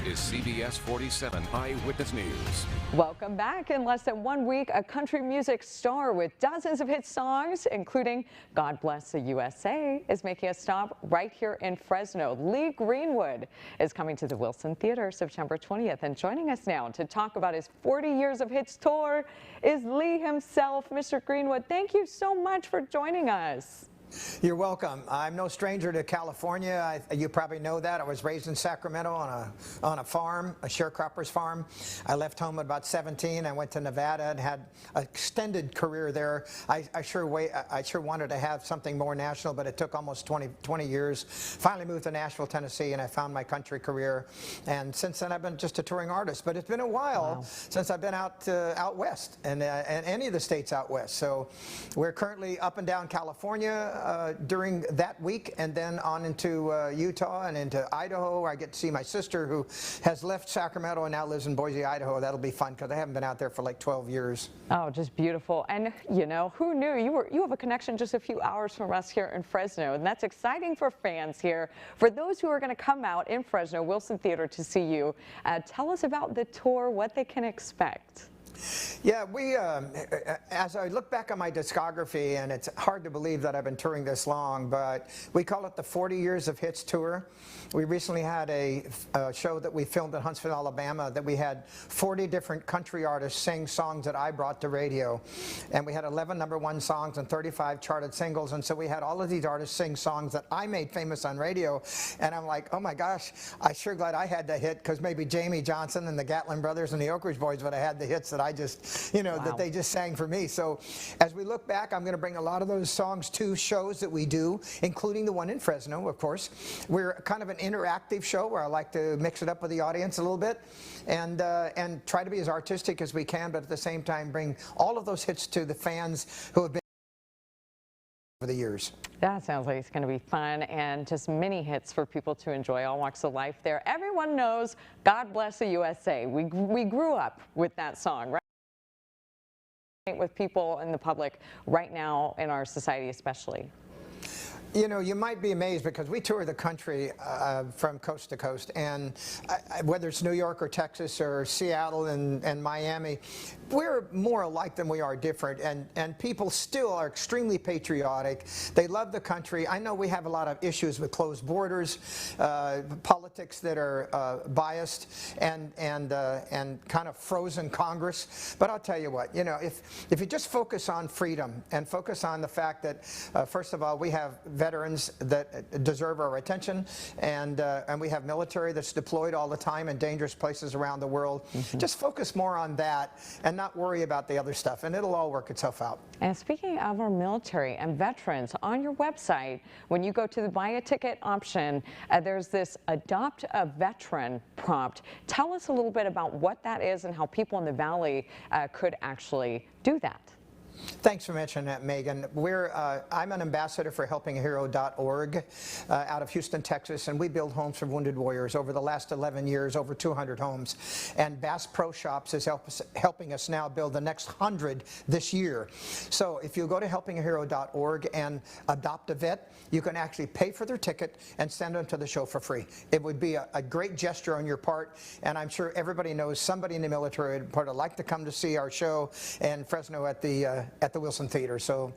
is CBS 47 Eyewitness News. Welcome back. In less than 1 week, a country music star with dozens of hit songs, including God Bless the USA, is making a stop right here in Fresno. Lee Greenwood is coming to the Wilson Theater September 20th. And joining us now to talk about his 40 Years of Hits tour is Lee himself. Mr. Greenwood, thank you so much for joining us. You're welcome. I'm no stranger to California. You probably know that. I was raised in Sacramento on a farm, a sharecropper's farm. I left home at about 17. I went to Nevada and had an extended career there. I sure wanted to have something more national, but it took almost 20 years. Finally moved to Nashville, Tennessee, and I found my country career. And since then, I've been just a touring artist. But it's been a while since I've been out west and any of the states out west. So we're currently up and down California during that week, and then on into Utah and into Idaho. I get to see my sister, who has left Sacramento and now lives in Boise, Idaho. That'll be fun because I haven't been out there for like 12 years. Oh, just beautiful. And you know, who knew? You have a connection just a few hours from us here in Fresno, and that's exciting for fans here. For those who are going to come out in Fresno, Wilson Theater, to see you, tell us about the tour, what they can expect. Yeah, as I look back on my discography, and it's hard to believe that I've been touring this long, but we call it the 40 Years of Hits Tour. We recently had a show that we filmed in Huntsville, Alabama, that we had 40 different country artists sing songs that I brought to radio. And we had 11 #1 songs and 35 charted singles. And so we had all of these artists sing songs that I made famous on radio. And I'm like, oh my gosh, I'm sure glad I had that hit, because maybe Jamie Johnson and the Gatlin Brothers and the Oak Ridge Boys would have had the hits that I just, that they just sang for me. So as we look back, I'm going to bring a lot of those songs to shows that we do, including the one in Fresno, of course. We're kind of an interactive show where I like to mix it up with the audience a little bit and try to be as artistic as we can, but at the same time bring all of those hits to the fans who have been over the years. That sounds like it's going to be fun, and just many hits for people to enjoy, all walks of life there. Everyone knows God Bless the USA. We grew up with that song, right? With people in the public right now in our society especially. You know, you might be amazed because we tour the country from coast to coast, and whether it's New York or Texas or Seattle and Miami, we're more alike than we are different, and people still are extremely patriotic. They love the country. I know we have a lot of issues with closed borders, politics that are biased, and kind of frozen Congress. But I'll tell you what, you know, if you just focus on freedom and focus on the fact that, first of all, we have veterans that deserve our attention, and we have military that's deployed all the time in dangerous places around the world. Just focus more on that and not worry about the other stuff, and it'll all work itself out. And speaking of our military and veterans, on your website, when you go to the buy a ticket option, there's this adopt a veteran prompt. Tell us a little bit about what that is and how people in the Valley could actually do that. Thanks for mentioning that, Megan. I'm an ambassador for helpingahero.org out of Houston, Texas, and we build homes for wounded warriors. Over the last 11 years, over 200 homes. And Bass Pro Shops is helping us now build the next 100 this year. So if you go to helpingahero.org and adopt a vet, you can actually pay for their ticket and send them to the show for free. It would be a great gesture on your part, and I'm sure everybody knows somebody in the military would like to come to see our show in Fresno at the Wilson Theater. So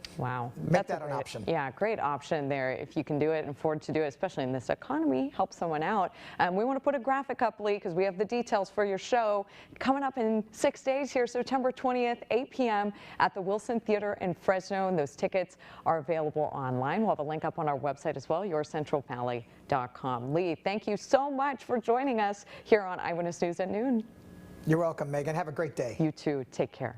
make that an option. Yeah, great option there if you can do it and afford to do it, especially in this economy. Help someone out. We want to put a graphic up, Lee, because we have the details for your show coming up in 6 days here, September 20th, 8 p.m. at the Wilson Theater in Fresno, and those tickets are available online. We'll have a link up on our website as well, yourcentralvalley.com. Lee, thank you so much for joining us here on Eyewitness News at noon. You're welcome, Megan. Have a great day. You too. Take care.